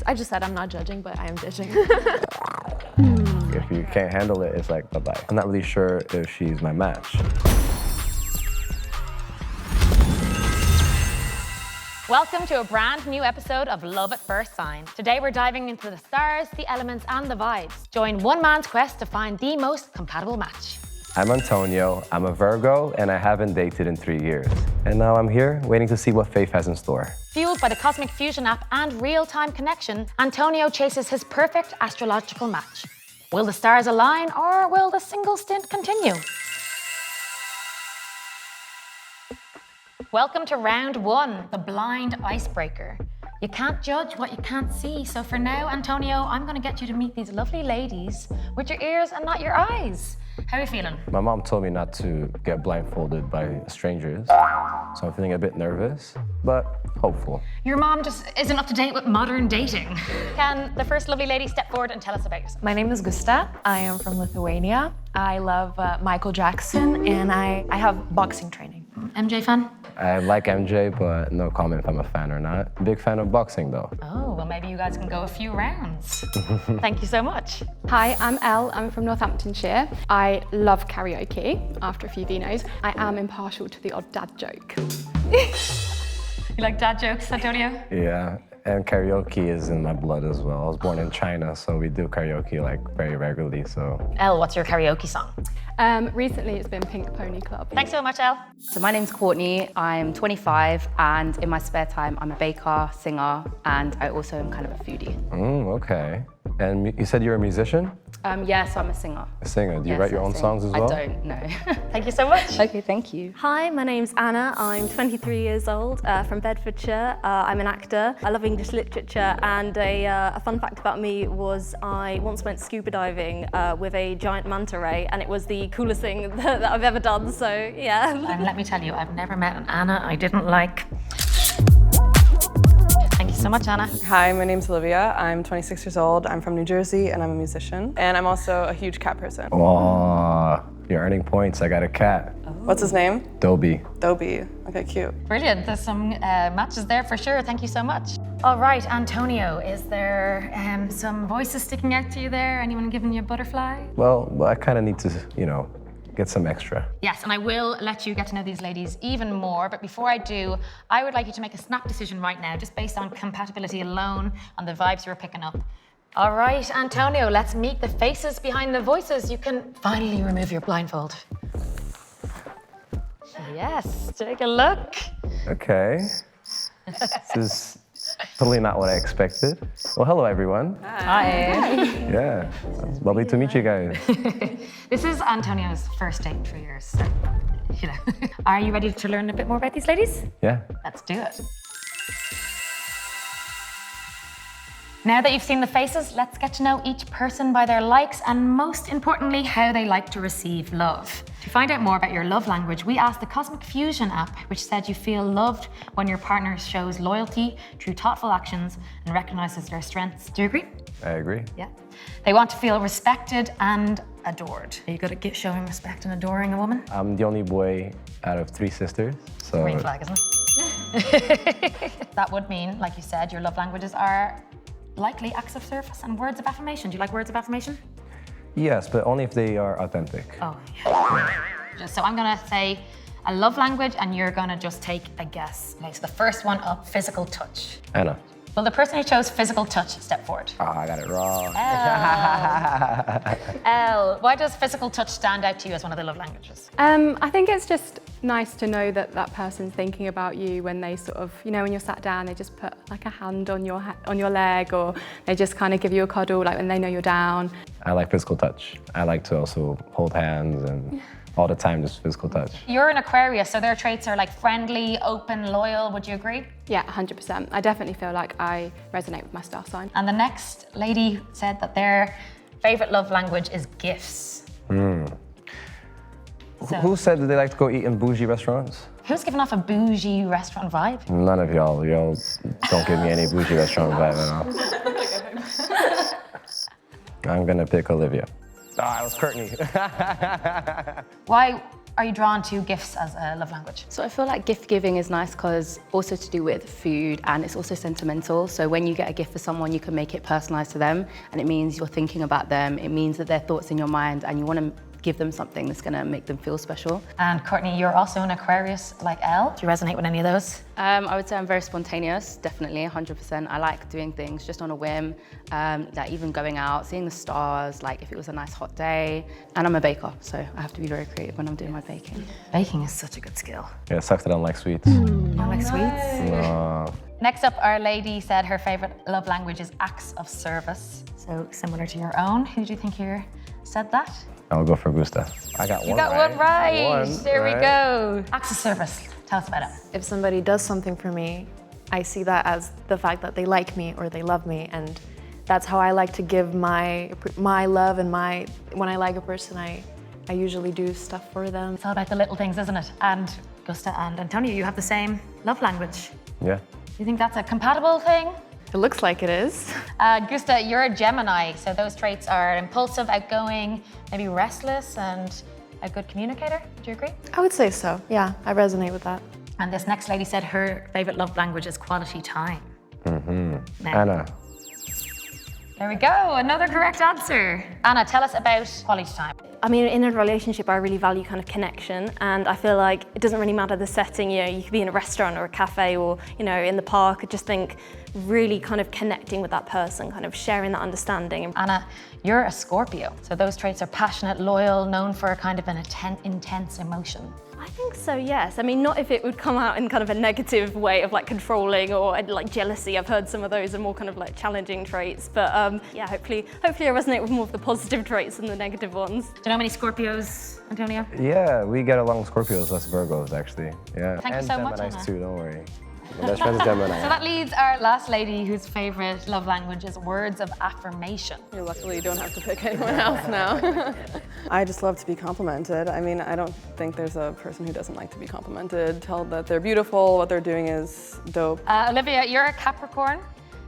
I just said I'm not judging, but I am judging. If you can't handle it, it's like, bye-bye. I'm not really sure if she's my match. Welcome to a brand new episode of Love at First Sign. Today we're diving into the stars, the elements and the vibes. Join one man's quest to find the most compatible match. I'm Antonio, I'm a Virgo, and I haven't dated in 3 years. And now I'm here, waiting to see what fate has in store. Fueled by the Cosmic Fusion app and real-time connection, Antonio chases his perfect astrological match. Will the stars align or will the single stint continue? Welcome to round one, the blind icebreaker. You can't judge what you can't see, so for now, Antonio, I'm gonna get you to meet these lovely ladies with your ears and not your eyes. How are you feeling? My mom told me not to get blindfolded by strangers, so I'm feeling a bit nervous, but hopeful. Your mom just isn't up to date with modern dating. Can the first lovely lady step forward and tell us about yourself? My name is Gusta. I am from Lithuania. I love Michael Jackson, and I have boxing training. MJ fan? I like MJ, but no comment if I'm a fan or not. Big fan of boxing, though. Oh, well, maybe you guys can go a few rounds. Thank you so much. Hi, I'm Elle. I'm from Northamptonshire. I love karaoke after a few vinos. I am impartial to the odd dad joke. You like dad jokes, Antonio? Yeah, and karaoke is in my blood as well. I was born in China, so we do karaoke like very regularly, so. Elle, what's your karaoke song? Recently, it's been Pink Pony Club. Thanks so much, Elle. So my name's Courtney, I'm 25, and in my spare time, I'm a baker, singer, and I also am kind of a foodie. Okay. And you said you're a musician? Yeah, so I'm a singer. A singer. Do you Yes, write your I own sing. songs as well? I don't, no. Thank you so much. Okay, thank you. Hi, my name's Anna. I'm 23 years old, from Bedfordshire. I'm an actor. I love English literature, and a fun fact about me was I once went scuba diving with a giant manta ray, and it was the coolest thing that I've ever done, so yeah. And let me tell you, I've never met an Anna I didn't like. Thank you so much, Anna. Hi, my name's Olivia. I'm 26 years old. I'm from New Jersey, and I'm a musician. And I'm also a huge cat person. Oh, you're earning points. I got a cat. What's his name? Dobie. Dobie. Okay, cute. Brilliant. There's some matches there for sure. Thank you so much. All right, Antonio, is there some voices sticking out to you there? Anyone giving you a butterfly? Well, I kind of need to, get some extra. Yes, and I will let you get to know these ladies even more, but before I do, I would like you to make a snap decision right now, just based on compatibility alone, on the vibes you're picking up. All right, Antonio, let's meet the faces behind the voices. You can finally remove your blindfold. Yes, take a look. Okay. This is totally not what I expected. Well, hello, everyone. Hi. Yeah, it's lovely to meet you guys. This is Antonio's first date in 3 years, so, Are you ready to learn a bit more about these ladies? Yeah. Let's do it. Now that you've seen the faces, let's get to know each person by their likes and most importantly, how they like to receive love. To find out more about your love language, we asked the Cosmic Fusion app, which said you feel loved when your partner shows loyalty through thoughtful actions and recognizes their strengths. Do you agree? I agree. Yeah. They want to feel respected and adored. Are you good at showing respect and adoring a woman? I'm the only boy out of 3 sisters, so. Green flag, isn't it? That would mean, like you said, your love languages are likely acts of service and words of affirmation. Do you like words of affirmation? Yes, but only if they are authentic. Oh, yeah. So I'm gonna say a love language and you're gonna just take a guess. Okay, so the first one up, physical touch. Anna. Will the person who chose physical touch step forward? Oh, I got it wrong. Elle, why does physical touch stand out to you as one of the love languages? I think it's just nice to know that that person's thinking about you when they sort of, when you're sat down, they just put like a hand on your leg, or they just kind of give you a cuddle, like when they know you're down. I like physical touch. I like to also hold hands and all the time, just physical touch. You're an Aquarius, so their traits are like friendly, open, loyal. Would you agree? Yeah, 100%. I definitely feel like I resonate with my star sign. And the next lady said that their favorite love language is gifts. So, who said that they like to go eat in bougie restaurants? Who's giving off a bougie restaurant vibe? None of y'all. Y'all don't give me any bougie restaurant vibe at all. I'm gonna pick Olivia. Ah, it was Courtney. Why are you drawn to gifts as a love language? So I feel like gift giving is nice because also to do with food, and it's also sentimental. So when you get a gift for someone, you can make it personalized to them, and it means you're thinking about them. It means that their thoughts in your mind, and you want to give them something that's going to make them feel special. And Courtney, you're also an Aquarius like Elle. Do you resonate with any of those? I would say I'm very spontaneous, definitely, 100%. I like doing things just on a whim, like even going out, seeing the stars, like if it was a nice hot day. And I'm a baker, so I have to be very creative when I'm doing my baking. Baking is such a good skill. Yeah, it sucks that I don't like sweets. You don't like sweets? No. Next up, our lady said her favorite love language is acts of service. So similar to your own. Who do you think here said that? I'll go for Gusta. I got one right. You got one right. One, there right? we go. Acts of service. Tell us about it. If somebody does something for me, I see that as the fact that they like me or they love me, and that's how I like to give my love and when I like a person, I usually do stuff for them. It's all about the little things, isn't it? And Gusta and Antonio, you have the same love language. Yeah. Do you think that's a compatible thing? It looks like it is. Gusta, you're a Gemini, so those traits are impulsive, outgoing, maybe restless, and a good communicator. Do you agree? I would say so, yeah, I resonate with that. And this next lady said her favorite love language is quality time. Now, Anna. there we go, another correct answer. Anna, tell us about quality time. I mean, in a relationship, I really value kind of connection, and I feel like it doesn't really matter the setting. You know, you could be in a restaurant or a cafe or, you know, in the park. I just think really kind of connecting with that person, kind of sharing that understanding. Anna, you're a Scorpio, so those traits are passionate, loyal, known for a kind of an intense emotion. I think so, yes. I mean, not if it would come out in kind of a negative way of like controlling or like jealousy. I've heard some of those are more kind of like challenging traits, but yeah, hopefully I resonate with more of the positive traits than the negative ones. Do you know many Scorpios, Antonio? Yeah, we get along with Scorpios, less Virgos actually. Yeah. Thank you so much, And Geminis Anna. too, don't worry. My best friend's Gemini. So that leaves our last lady whose favorite love language is words of affirmation. You luckily don't have to pick anyone else now. I just love to be complimented. I mean, I don't think there's a person who doesn't like to be complimented, told that they're beautiful, what they're doing is dope. Olivia, you're a Capricorn.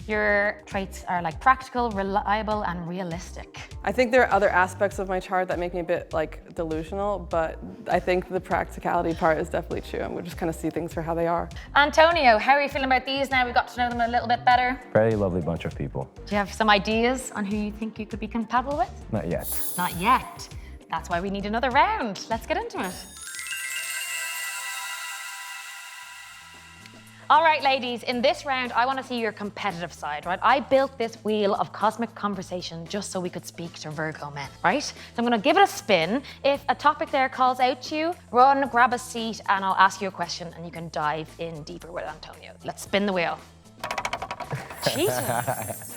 Your traits are like practical, reliable, and realistic. I think there are other aspects of my chart that make me a bit like delusional, but I think the practicality part is definitely true. And we just kind of see things for how they are. Antonio, how are you feeling about these now? We've got to know them a little bit better. Very lovely bunch of people. Do you have some ideas on who you think you could be compatible with? Not yet. Not yet. That's why we need another round. Let's get into it. All right, ladies, in this round, I want to see your competitive side, right? I built this wheel of cosmic conversation just so we could speak to Virgo men, right? So I'm going to give it a spin. If a topic there calls out to you, run, grab a seat, and I'll ask you a question, and you can dive in deeper with Antonio. Let's spin the wheel. Jesus.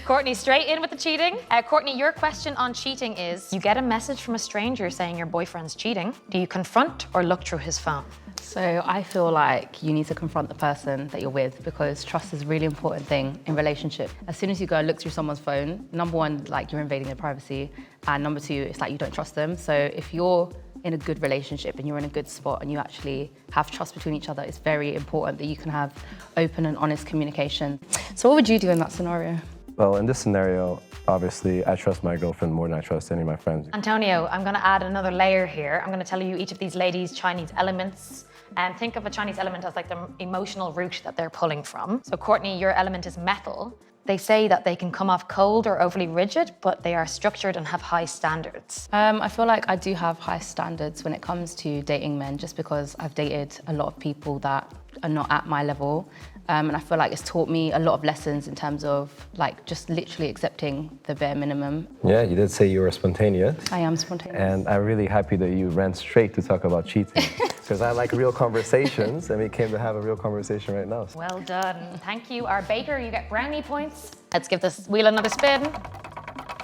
Courtney, straight in with the cheating. Courtney, your question on cheating is, you get a message from a stranger saying your boyfriend's cheating. Do you confront or look through his phone? So I feel like you need to confront the person that you're with, because trust is a really important thing in relationship. As soon as you go look through someone's phone, number one, like you're invading their privacy, and number two, it's like you don't trust them. So if you're in a good relationship and you're in a good spot and you actually have trust between each other, it's very important that you can have open and honest communication. So what would you do in that scenario? Well, in this scenario, obviously, I trust my girlfriend more than I trust any of my friends. Antonio, I'm going to add another layer here. I'm going to tell you each of these ladies' Chinese elements. And think of a Chinese element as like the emotional root that they're pulling from. So Courtney, your element is metal. They say that they can come off cold or overly rigid, but they are structured and have high standards. I feel like I do have high standards when it comes to dating men, just because I've dated a lot of people that are not at my level. And I feel like it's taught me a lot of lessons in terms of like just literally accepting the bare minimum. Yeah, you did say you were spontaneous. I am spontaneous. And I'm really happy that you ran straight to talk about cheating. Because I like real conversations, and we came to have a real conversation right now. Well done. Thank you. Our baker, you get brownie points. Let's give this wheel another spin.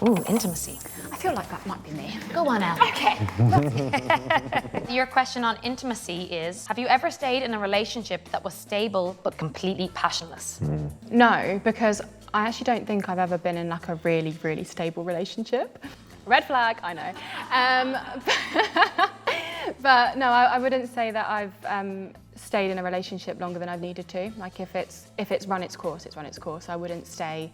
Ooh, intimacy. I feel like that might be me. Go on, Elle. Okay. Your question on intimacy is, have you ever stayed in a relationship that was stable but completely passionless? No, because I actually don't think I've ever been in like a really, really stable relationship. Red flag, I know. But no, I wouldn't say that I've stayed in a relationship longer than I've needed to. Like if it's run its course, it's run its course. I wouldn't stay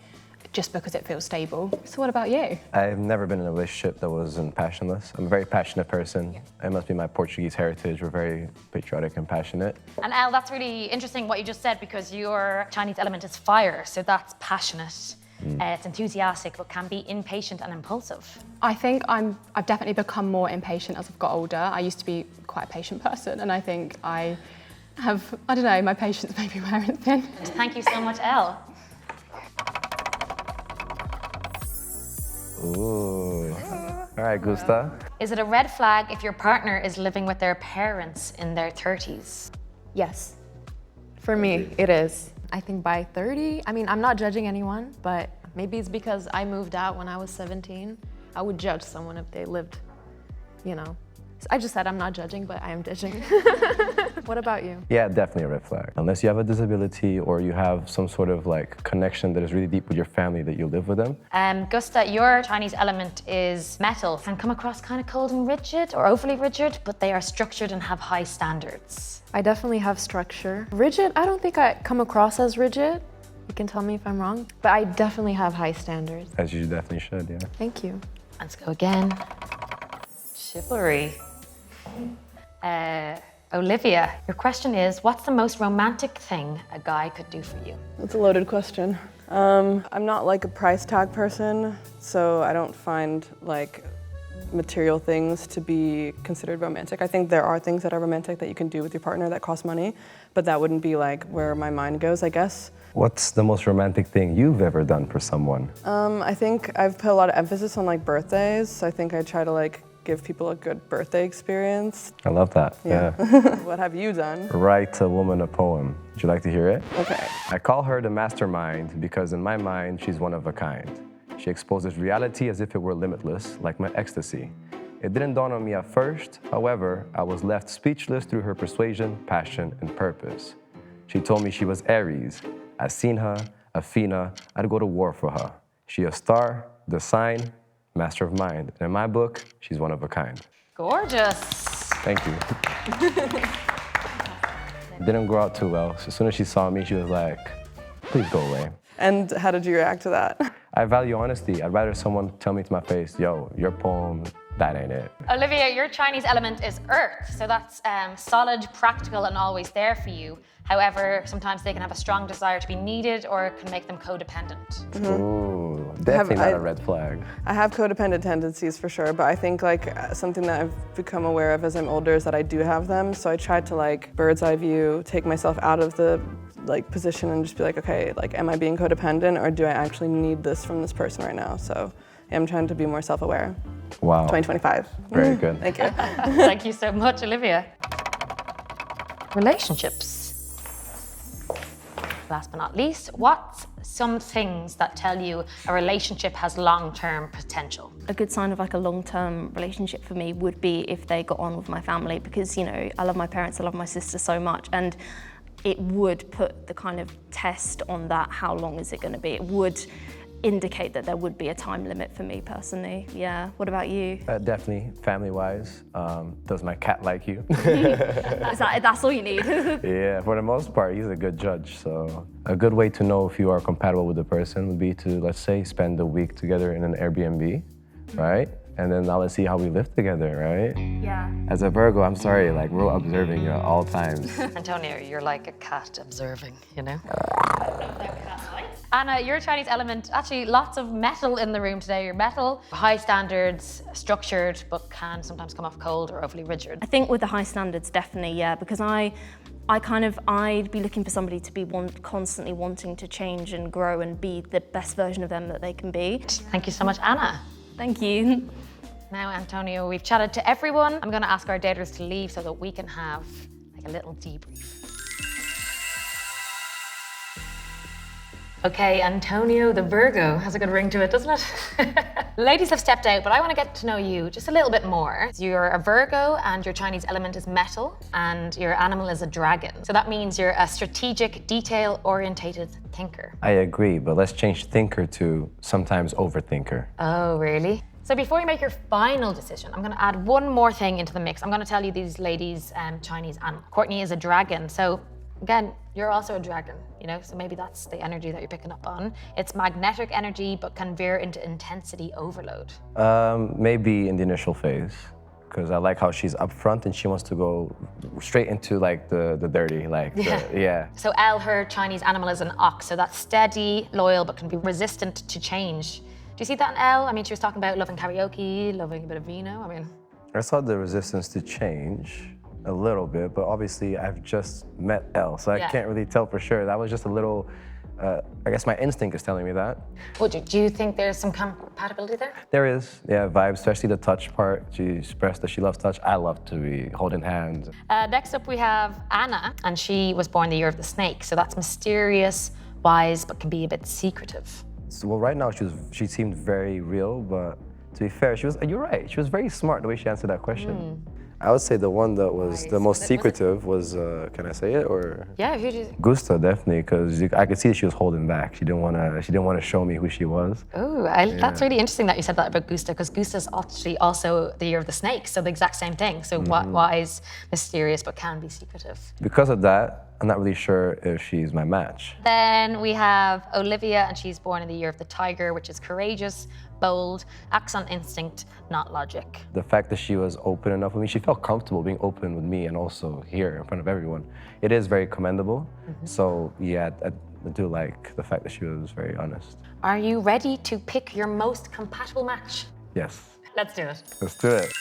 just because it feels stable. So what about you? I've never been in a relationship that wasn't passionless. I'm a very passionate person. It must be my Portuguese heritage. We're very patriotic and passionate. And Elle, that's really interesting what you just said, because your Chinese element is fire, so that's passionate. It's enthusiastic, but can be impatient and impulsive. I think I've definitely become more impatient as I've got older. I used to be quite a patient person, and I think I don't know, my patience may be wearing thin. Thank you so much, Elle. Ooh. All right, Gusta. Is it a red flag if your partner is living with their parents in their 30s? Yes. For me, it is. I think by 30, I mean, I'm not judging anyone, but maybe it's because I moved out when I was 17. I would judge someone if they lived, you know. So I just said I'm not judging, but I am judging. What about you? Yeah, definitely a red flag. Unless you have a disability or you have some sort of like connection that is really deep with your family that you live with them. Gusta, your Chinese element is metal. Can come across kind of cold and rigid or overly rigid, but they are structured and have high standards. I definitely have structure. Rigid, I don't think I come across as rigid. You can tell me if I'm wrong, but I definitely have high standards. As you definitely should, yeah. Thank you. Let's go again. Chivalry. Olivia, your question is, what's the most romantic thing a guy could do for you? That's a loaded question. I'm not like a price tag person, so I don't find like material things to be considered romantic. I think there are things that are romantic that you can do with your partner that cost money, but that wouldn't be like where my mind goes, I guess. What's the most romantic thing you've ever done for someone? I think I've put a lot of emphasis on like birthdays. I think I try to like give people a good birthday experience. I love that, yeah. What have you done? Write a woman a poem. Would you like to hear it? Okay. I call her the mastermind because in my mind, she's one of a kind. She exposes reality as if it were limitless, like my ecstasy. It didn't dawn on me at first, however, I was left speechless through her persuasion, passion, and purpose. She told me she was Aries. I seen her, Athena, I'd go to war for her. She a star, the sign, master of mind. And in my book, she's one of a kind. Gorgeous. Thank you. Didn't go out too well. So as soon as she saw me, she was like, please go away. And how did you react to that? I value honesty. I'd rather someone tell me to my face, yo, your poem, that ain't it. Olivia, your Chinese element is earth, so that's solid, practical, and always there for you. However, sometimes they can have a strong desire to be needed or it can make them codependent. Ooh, definitely not a red flag. I have codependent tendencies for sure, but I think like something that I've become aware of as I'm older is that I do have them. So I try to like bird's eye view, take myself out of the like position and just be like, okay, like am I being codependent or do I actually need this from this person right now? So yeah, I'm trying to be more self-aware. Wow. 2025. Very good. Thank you. Thank you so much, Olivia. Relationships. Last but not least, what's some things that tell you a relationship has long-term potential? A good sign of like a long-term relationship for me would be if they got on with my family, because you know I love my parents, I love my sister so much, and it would put the kind of test on that. How long is it going to be? It would indicate that there would be a time limit for me personally. Yeah. What about you? Definitely, family-wise. Does my cat like you? That's all you need. Yeah, for the most part, he's a good judge. So a good way to know if you are compatible with the person would be to, let's say, spend a week together in an Airbnb, right? And then now let's see how we live together, right? Yeah. As a Virgo, I'm sorry, like we're observing you at all times. Antonio, you're like a cat observing, you know? Anna, your Chinese element, actually lots of metal in the room today. You're metal, high standards, structured, but can sometimes come off cold or overly rigid. I think with the high standards, definitely, yeah, because I'd be looking for somebody to be constantly wanting to change and grow and be the best version of them that they can be. Thank you so much, Anna. Thank you. Now, Antonio, we've chatted to everyone. I'm going to ask our daters to leave so that we can have like a little debrief. Okay, Antonio the Virgo has a good ring to it, doesn't it? Ladies have stepped out, but I want to get to know you just a little bit more. You're a Virgo and your Chinese element is metal and your animal is a dragon. So that means you're a strategic, detail-orientated thinker. I agree, but let's change thinker to sometimes overthinker. Oh, really? So before you make your final decision, I'm going to add one more thing into the mix. I'm going to tell you these ladies' Chinese animal. Courtney is a dragon, so Again, you're also a dragon, you know, so maybe that's the energy that you're picking up on. It's magnetic energy, but can veer into intensity overload. Maybe in the initial phase, because I like how she's upfront and she wants to go straight into like the dirty, like yeah. So L, her Chinese animal is an ox, so that's steady, loyal, but can be resistant to change. Do you see that in L? I mean, she was talking about loving karaoke, loving a bit of vino, I mean. I saw the resistance to change a little bit, but obviously I've just met Elle, so I can't really tell for sure. That was just a little, I guess my instinct is telling me that. Well, do you think there's some compatibility there? There is, yeah, vibes, especially the touch part. She expressed that she loves touch. I love to be holding hands. Next up we have Anna, and she was born the year of the snake, so that's mysterious, wise, but can be a bit secretive. So, well, right now she seemed very real, but to be fair, you're right, she was very smart the way she answered that question. I would say the one that was the most secretive was, can I say it, or? Yeah, who do you think? Gusta, definitely, because I could see that she was holding back. She didn't want to show me who she was. Oh, that's really interesting that you said that about Gusta, because Gusta's actually also the year of the snake, so the exact same thing. So wise, mysterious, but can be secretive. Because of that, I'm not really sure if she's my match. Then we have Olivia, and she's born in the year of the tiger, which is courageous, bold, acts on instinct, not logic. The fact that she was open enough with me, she felt comfortable being open with me and also here in front of everyone. It is very commendable. So yeah, I do like the fact that she was very honest. Are you ready to pick your most compatible match? Yes. Let's do it. Let's do it.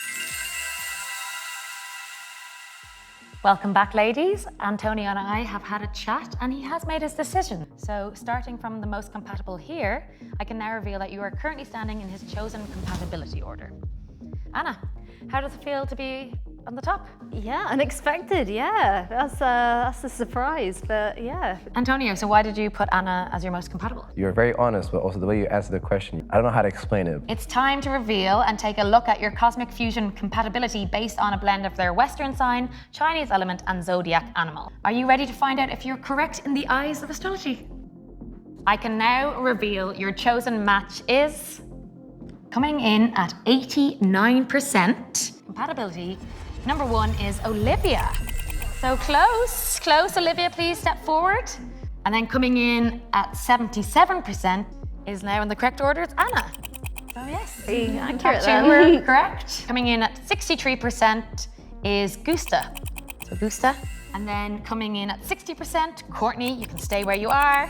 Welcome back, ladies. Antonio and I have had a chat and he has made his decision. So starting from the most compatible here, I can now reveal that you are currently standing in his chosen compatibility order. Anna, how does it feel to be on the top? Yeah, unexpected, yeah. That's a surprise, but yeah. Antonio, so why did you put Anna as your most compatible? You're very honest, but also the way you answered the question, I don't know how to explain it. It's time to reveal and take a look at your cosmic fusion compatibility based on a blend of their Western sign, Chinese element, and Zodiac animal. Are you ready to find out if you're correct in the eyes of astrology? I can now reveal your chosen match is coming in at 89% compatibility. Number 1 is Olivia. So close, Olivia, please step forward. And then coming in at 77% is now in the correct order, it's Anna. So yes, accurate top 2 were correct. Coming in at 63% is Gusta. So Gusta. And then coming in at 60%, Courtney, you can stay where you are.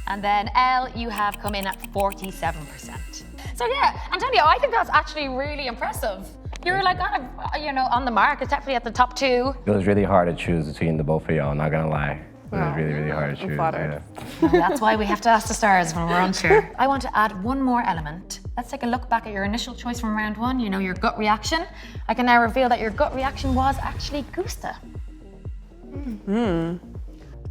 And then Elle, you have come in at 47%. So yeah, Antonio, I think that's actually really impressive. You're like on the mark. It's definitely at the top 2. It was really hard to choose between the both of y'all, not gonna lie. It was really, really hard to choose. Flattered. And that's why we have to ask the stars when we're unsure. I want to add one more element. Let's take a look back at your initial choice from round 1, you know, your gut reaction. I can now reveal that your gut reaction was actually Gusta.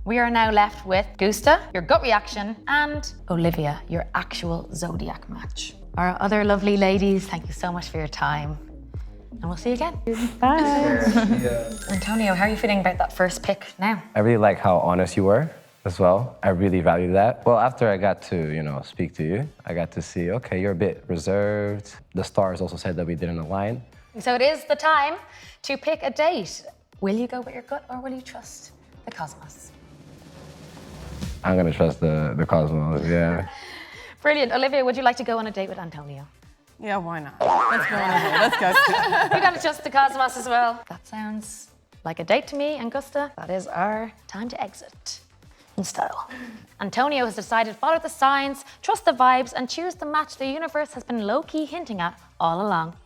We are now left with Gusta, your gut reaction, and Olivia, your actual Zodiac match. Our other lovely ladies, thank you so much for your time. And we'll see you again. Bye. Antonio, how are you feeling about that first pick now? I really like how honest you were as well. I really value that. Well, after I got to, speak to you, I got to see, okay, you're a bit reserved. The stars also said that we didn't align. So it is the time to pick a date. Will you go with your gut or will you trust the cosmos? I'm gonna trust the cosmos, yeah. Brilliant. Olivia, would you like to go on a date with Antonio? Yeah, why not? Let's go on ahead. Let's go. We gotta trust the cosmos as well. That sounds like a date to me and Gusta. That is our time to exit in style. Antonio has decided to follow the signs, trust the vibes, and choose the match the universe has been low-key hinting at all along.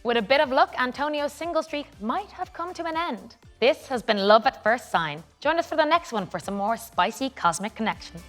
With a bit of luck, Antonio's single streak might have come to an end. This has been Love at First Sign. Join us for the next one for some more spicy cosmic connection.